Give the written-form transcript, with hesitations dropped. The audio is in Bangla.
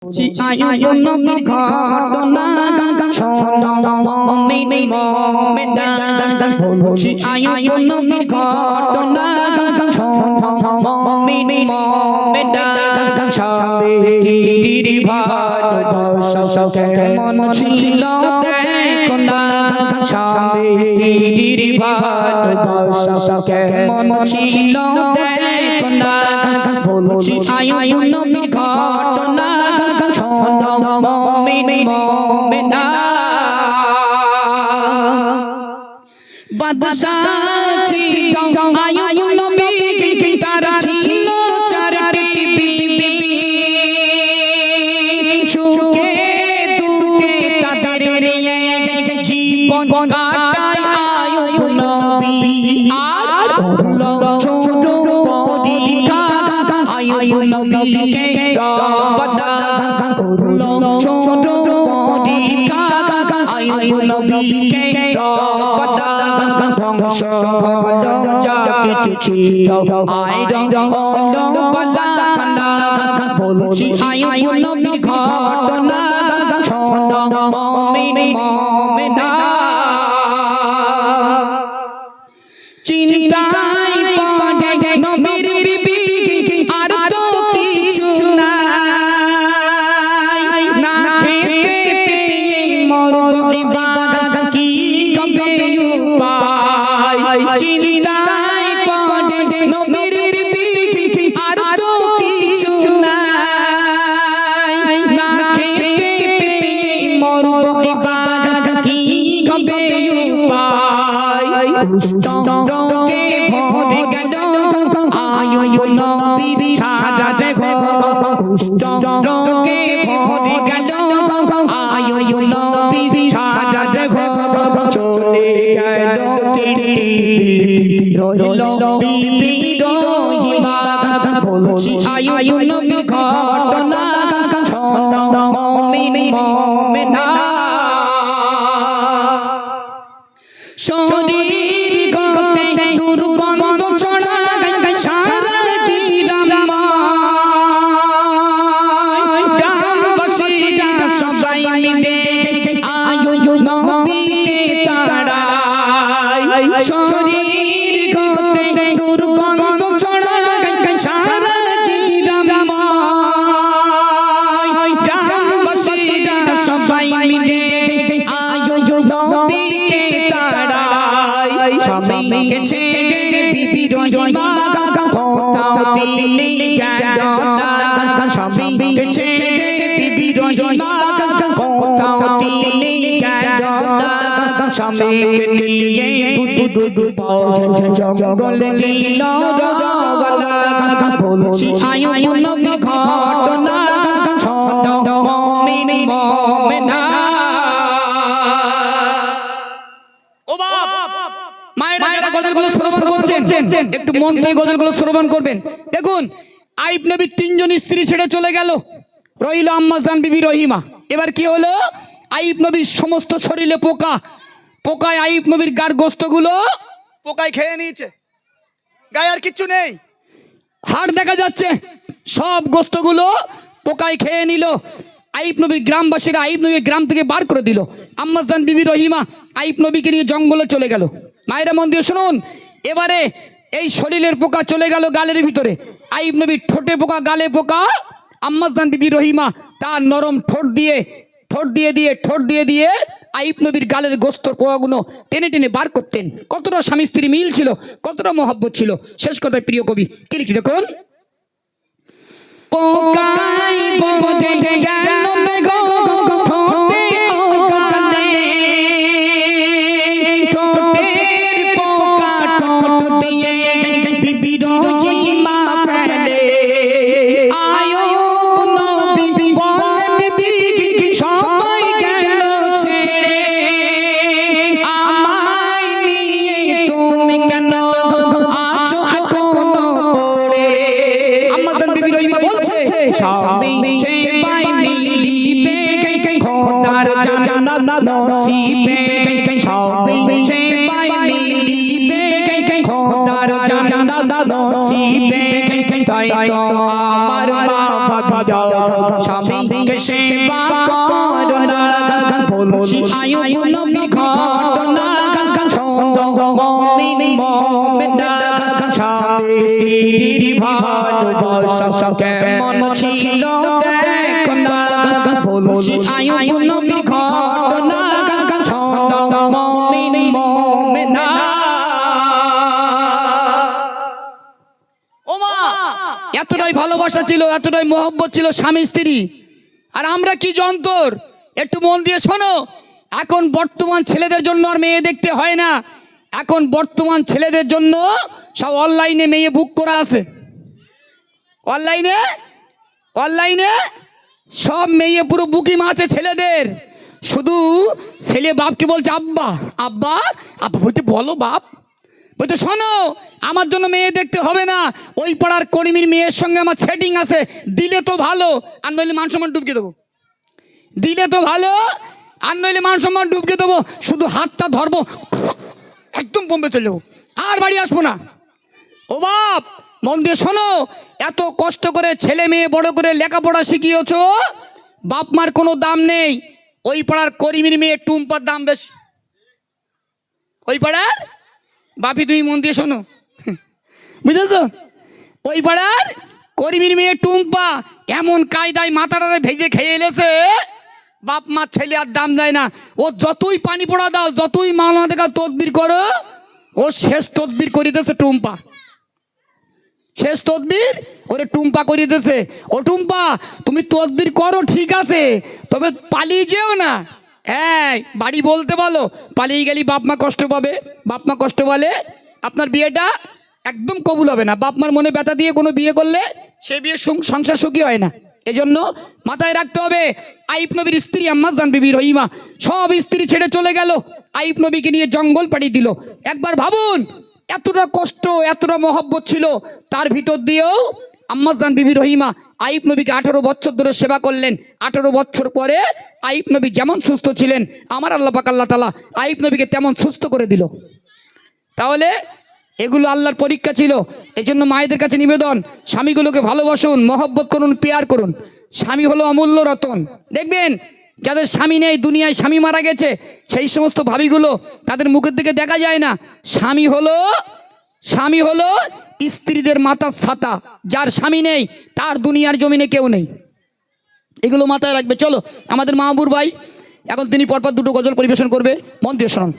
বলছি আয়ুব নবীর ঘটনা শোনো মুমিন মুমিনা বলছি আয়ুব নবীর ঘটনা শোনো মুমিন মুমিনা স্বামী স্ত্রীর ভালোবাসা কেমন ছিল দেখো না স্বামী স্ত্রীর ভালোবাসা কেমন ছিল দেখো না বলছি আয়ুব নবীর ঘটনা শোনো মুমিন মুমিনা বাদশাহ ছিল আয়ুব নবী তার ছিল চারটি বিবি সুখে দুঃখে তাদের নিয়ে জীবন কাটায় আয়ুব নবী আর হলো ছোট পরীক্ষা আয়ুব নবীকে রব্বানা হলো ছোট পরীক্ষা আয়ুব নবীকে রব্বানা ধ্বংস হলো যা কিছু ছিল আয়রন হলো বালাখানা বলছি আয়ুব নবীর ঘটনা শোনো মুমিন মুমিনা চিন্তায় পড়ে নবীর বিবি আর তো কিছু নাই না খেতে পেয়ে মরবে বাদ কি কবে উপায় চিন্তায় পড়ে নবীর বিবি আর তো কিছু নাই না খেতে পেয়ে মরবে বাদ কি কবে উপায় দুষ্ট রোগে ভরে গেল আয়ুব নবীর সারা দেখো দুষ্ট রোগে ভরে গেল আয়ুব নবীর সারা দেখো চলে গেল তিনটি রইল বিবি রহিমা বলছি আয়ুব নবীর ঘটনা শোনো মুমিন মুমিনা শরীর গতে দুর্গন্ধ ছড়ায় সারা গ্রামবাসীরা সবাই মিলে আয়ুব নবীকে তাড়ায় শরীর গতে দুর্গন্ধ ছড়ায় সারা গ্রামবাসীরা সবাই মিলে আয়ুব নবীকে তাড়ায় স্বামীকে ছেড়ে বিবি রহিমা কোথাও তিনি গেল না স্বামীকে ছেড়ে বিবি রহিমা কোথাও তিনি গেল না স্বামীকে নিয়ে গুদু জঙ্গল নীল রওনা বলছি আয়ুব নবীর ঘটনা শোনো মুমিন মুমিনা গজলগুলো শ্রবণ করছেন একটু মন দিয়ে গজলগুলো শ্রবণ করবেন দেখুন আইব নবীর তিনজন স্ত্রী ছেড়ে চলে গেল রইল আম্মা জান বিবি রহিমা এবার কি হলো আইব নবীর সমস্ত শরীরে পোকা পোকায় আইব নবীর গার গোস্তগুলো পোকায় খেয়ে নিয়েছে গায়ে আর কিচ্ছু নেই হাড় দেখা যাচ্ছে সব গোস্তগুলো পোকায় খেয়ে নিল আইব নবীর গ্রামবাসীরা আইব নবীর গ্রাম থেকে বার করে দিল আম্মা জান বিবি রহিমা আইব নবীকে নিয়ে জঙ্গলে চলে গেল মায়েরা মন দিয়ে শুনুন এবারে এই শরীরের পোকা চলে গেল গালের ভিতরে আইব নবীর ঠোঁটে পোকা গালে পোকা আম্মা জান বিবি রহিমা তার নরম ঠোঁট দিয়ে দিয়ে আইব নবীর গালের গোস্ত পোকাগুলো টেনে টেনে বার করতেন কতটা স্বামী স্ত্রী মিল ছিল কতটা মহব্বত ছিল শেষ কথায় প্রিয় কবি কি লিখি দেখুন পোকাই বদে গেল দেখো ঠোঁটে ও গালে ঠোঁটের পোকা ঠোঁট দিয়ে বিবি রহিমা ফেলে আয়ুব নবী বলে বিবি সবাই গেল ছেড়ে আমায় নিয়ে তুমি কেন আছো এখনো পড়ে আম্মা জান বিবি রহিমা বলছে স্বামী সেবাই মিলিবে খোদার জান্নাত নসিবে স্বামী সেবাই মিলিবে খোদার জান্নাত নসিবে তাই তো আমার মা ভাবি স্বামী লোক সেবা করোনা বলছি আয়ুব নবী ঘটনা শোনো মুমিন মুমিনা স্বামী স্ত্রীর ভালোবাসা কেমন ছিল দেখো না বলছি আয়ুব নবী ঘটনা শোনো মুমিন মুমিনা। ও মা, এতটাই ভালোবাসা ছিল, এতটাই মহব্বত ছিল স্বামী স্ত্রী। আর আমরা কি যন্তর, একটু মন দিয়ে শোনো। এখন বর্তমান ছেলেদের জন্য আর মেয়ে দেখতে হয় না, এখন বর্তমান ছেলেদের জন্য সব অনলাইনে মেয়ে বুক করা আছে। অনলাইনে অনলাইনে সব মেয়ে পুরো বুকিং আছে ছেলেদের। শুধু ছেলে বাপকে বলছে আব্বা আব্বা আব্বা, বলতে বলো বাপ, বলতে শোনো আমার জন্য মেয়ে দেখতে হবে না, ওই পাড়ার কর্মীর মেয়ের সঙ্গে আমার সেটিং আছে, দিলে তো ভালো আর নইলে মান সম্মান ডুবকে দেবো, দিলে তো ভালো আর নইলে মান সম্মান ডুবকে দেবো, শুধু হাতটা ধরবো একদম বোম্বে চলে যাবো, আর বাড়ি আসবো না। ও বাপ মন দিয়ে শোনো, এত কষ্ট করে ছেলে মেয়ে বড় করে লেখাপড়া শিখিয়েছ, বাপ মার কোনো দাম নেই। ওই পাড়ার কর্মীর মেয়ে টুম্পার দাম বেশি। ওই পাড়ার বাপি তুমি মন দিয়ে শোনো, বুঝেছ, ওই পাড়ার কর্মীর মেয়ে টুম্পা এমন কায়দায় মাথাটারে ভেজে খেয়ে এলেছে, বাপ মা ছেলে আর দাম দেয় না। ও যতই পানি পড়া দাও, যতই মালনা দেখা তদবির করো, ও শেষ তদবির করিতেছে টুম্পা, শেষ তদবির ওরে টুম্পা করিতেছে। ও টুম্পা তুমি তদবির করো ঠিক আছে, তবে পালিয়ে যেও না। হ্যাঁ বাড়ি বলতে বলো, পালিয়ে গেলি বাপ মা কষ্ট পাবে, বাপ মা কষ্ট বলে আপনার বিয়েটা একদম কবুল হবে না। বাপ মার মনে ব্যথা দিয়ে কোনো বিয়ে করলে সে বিয়ে সংসার সুখী হয় না। এজন্য মাথায় রাখতে হবে, আইয়ুব নবীর স্ত্রী আম্মা জান বিবি রহিমা সব স্ত্রী ছেড়ে চলে গেল, আইয়ুব নবীকে নিয়ে জঙ্গল পাঠিয়ে দিল। একবার ভাবুন, এতটা কষ্ট এতটা মহব্বত ছিল, তার ভিতর দিয়েও আম্মা জান বিবি রহিমা আইয়ুব নবীকে 18 বছর ধরে সেবা করলেন। 18 বছর পরে আইয়ুব নবী যেমন সুস্থ ছিলেন, আমার আল্লাহ পাক আল্লাহ তাআলা আইয়ুব নবীকে তেমন সুস্থ করে দিল। তাহলে এগুলো আল্লাহর পরীক্ষা ছিল। এই জন্য মায়েদের কাছে নিবেদন, স্বামীগুলোকে ভালোবাসুন, মহব্বত করুন, পেয়ার করুন। স্বামী হলো অমূল্য রতন। দেখবেন যাদের স্বামী নেই, দুনিয়ায় স্বামী মারা গেছে, সেই সমস্ত ভাবিগুলো তাদের মুখের দিকে দেখা যায় না। স্বামী হলো স্ত্রীদের মাথার ছাতা। যার স্বামী নেই তার দুনিয়ার জমিনে কেউ নেই। এগুলো মাথায় রাখবে। চলো আমাদের মাহবুব ভাই এখন তিনি পরপর দুটো গজল পরিবেশন করবে, মন দিয়ে শোনান।